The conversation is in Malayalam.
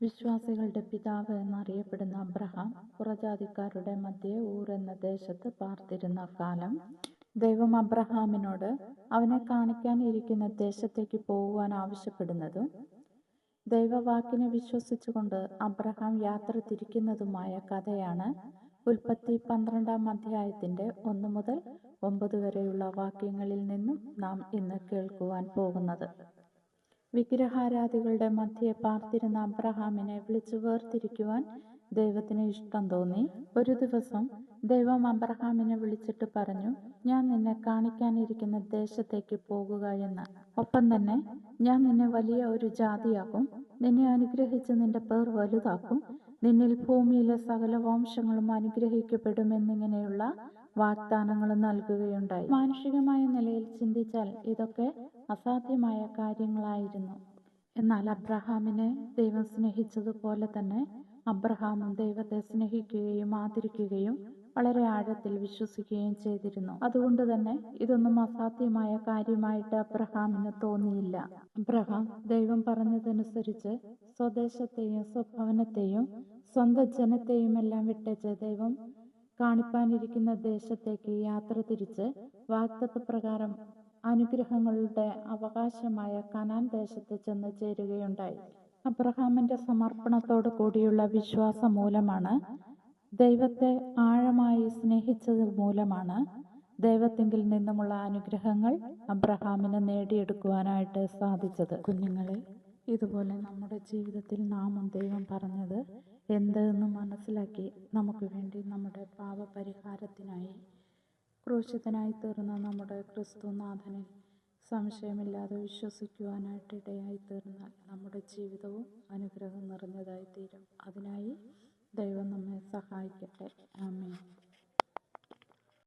വിശ്വാസികളുടെ പിതാവ് എന്നറിയപ്പെടുന്ന അബ്രഹാം പുറജാതിക്കാരുടെ മധ്യേ ഊർ എന്ന ദേശത്ത് പാർത്തിരുന്ന കാലം ദൈവം അബ്രഹാമിനോട് അവനെ കാണിക്കാനിരിക്കുന്ന ദേശത്തേക്ക് പോകുവാൻ ആവശ്യപ്പെടുന്നതും ദൈവവാക്കിനെ വിശ്വസിച്ചുകൊണ്ട് അബ്രഹാം യാത്ര തിരിക്കുന്നതുമായ കഥയാണ് ഉൽപ്പത്തി 12-ാം അധ്യായത്തിന്റെ 1 മുതൽ 9 വരെയുള്ള വാക്യങ്ങളിൽ നിന്നും നാം ഇന്ന് കേൾക്കുവാൻ പോകുന്നത്. വിഗ്രഹാരാധികളുടെ മധ്യേ പാർത്തിരുന്ന അബ്രഹാമിനെ വിളിച്ചു വേർതിരിക്കുവാൻ ദൈവത്തിന് ഇഷ്ടം തോന്നി. ഒരു ദിവസം ദൈവം അബ്രഹാമിനെ വിളിച്ചിട്ട് പറഞ്ഞു, ഞാൻ നിന്നെ കാണിക്കാനിരിക്കുന്ന ദേശത്തേക്ക് പോകുക എന്ന്. ഒപ്പം തന്നെ ഞാൻ നിന്നെ വലിയ ഒരു ജാതിയാക്കും, നിന്നെ അനുഗ്രഹിച്ച് നിന്റെ പേർ വലുതാക്കും, നിന്നിൽ ഭൂമിയിലെ സകല വംശങ്ങളും അനുഗ്രഹിക്കപ്പെടുമെന്നിങ്ങനെയുള്ള വാഗ്ദാനങ്ങൾ നൽകുകയുണ്ടായി. മാനുഷികമായ നിലയിൽ ചിന്തിച്ചാൽ ഇതൊക്കെ അസാധ്യമായ കാര്യങ്ങളായിരുന്നു. എന്നാൽ അബ്രഹാമിനെ ദൈവം സ്നേഹിച്ചതുപോലെ തന്നെ അബ്രഹാമും ദൈവത്തെ സ്നേഹിക്കുകയും ആദരിക്കുകയും വളരെ ആഴത്തിൽ വിശ്വസിക്കുകയും ചെയ്തിരുന്നു. അതുകൊണ്ട് തന്നെ ഇതൊന്നും അസാധ്യമായ കാര്യമായിട്ട് അബ്രഹാമിന് തോന്നിയില്ല. അബ്രഹാം ദൈവം പറഞ്ഞതനുസരിച്ച് സ്വദേശത്തെയും സ്വഭവനത്തെയും സ്വന്തം ജനത്തെയും എല്ലാം വിട്ടേച്ച് ദൈവം കാണിപ്പാനിരിക്കുന്ന ദേശത്തേക്ക് യാത്ര തിരിച്ച് വാഗ്ദത്തപ്രകാരം അനുഗ്രഹങ്ങളുടെ അവകാശമായ കനാൻ ദേശത്ത് ചെന്ന് ചേരുകയുണ്ടായി. അബ്രഹാമിന്റെ സമർപ്പണത്തോടു കൂടിയുള്ള വിശ്വാസം മൂലമാണ്, ദൈവത്തെ ആഴമായി സ്നേഹിച്ചത് മൂലമാണ് ദൈവത്തിങ്കിൽ നിന്നുമുള്ള അനുഗ്രഹങ്ങൾ അബ്രഹാമിന് നേടിയെടുക്കുവാനായിട്ട് സാധിച്ചത്. കുഞ്ഞുങ്ങളെ, ഇതുപോലെ നമ്മുടെ ജീവിതത്തിൽ നാമും ദൈവം പറഞ്ഞത് എന്തെന്ന് മനസ്സിലാക്കി നമുക്ക് വേണ്ടി നമ്മുടെ പാപപരിഹാരത്തിനായി ക്രൂശിതനായി തീർന്ന നമ്മുടെ ക്രിസ്തുനാഥനെ സംശയമില്ലാതെ വിശ്വസിക്കുവാനായിട്ട് ഇടയായി തീർന്നാൽ നമ്മുടെ ജീവിതവും അനുഗ്രഹം നിറഞ്ഞതായി തീരും. അതിനായി ദൈവം നമ്മെ സഹായിക്കട്ടെ. ആമേൻ.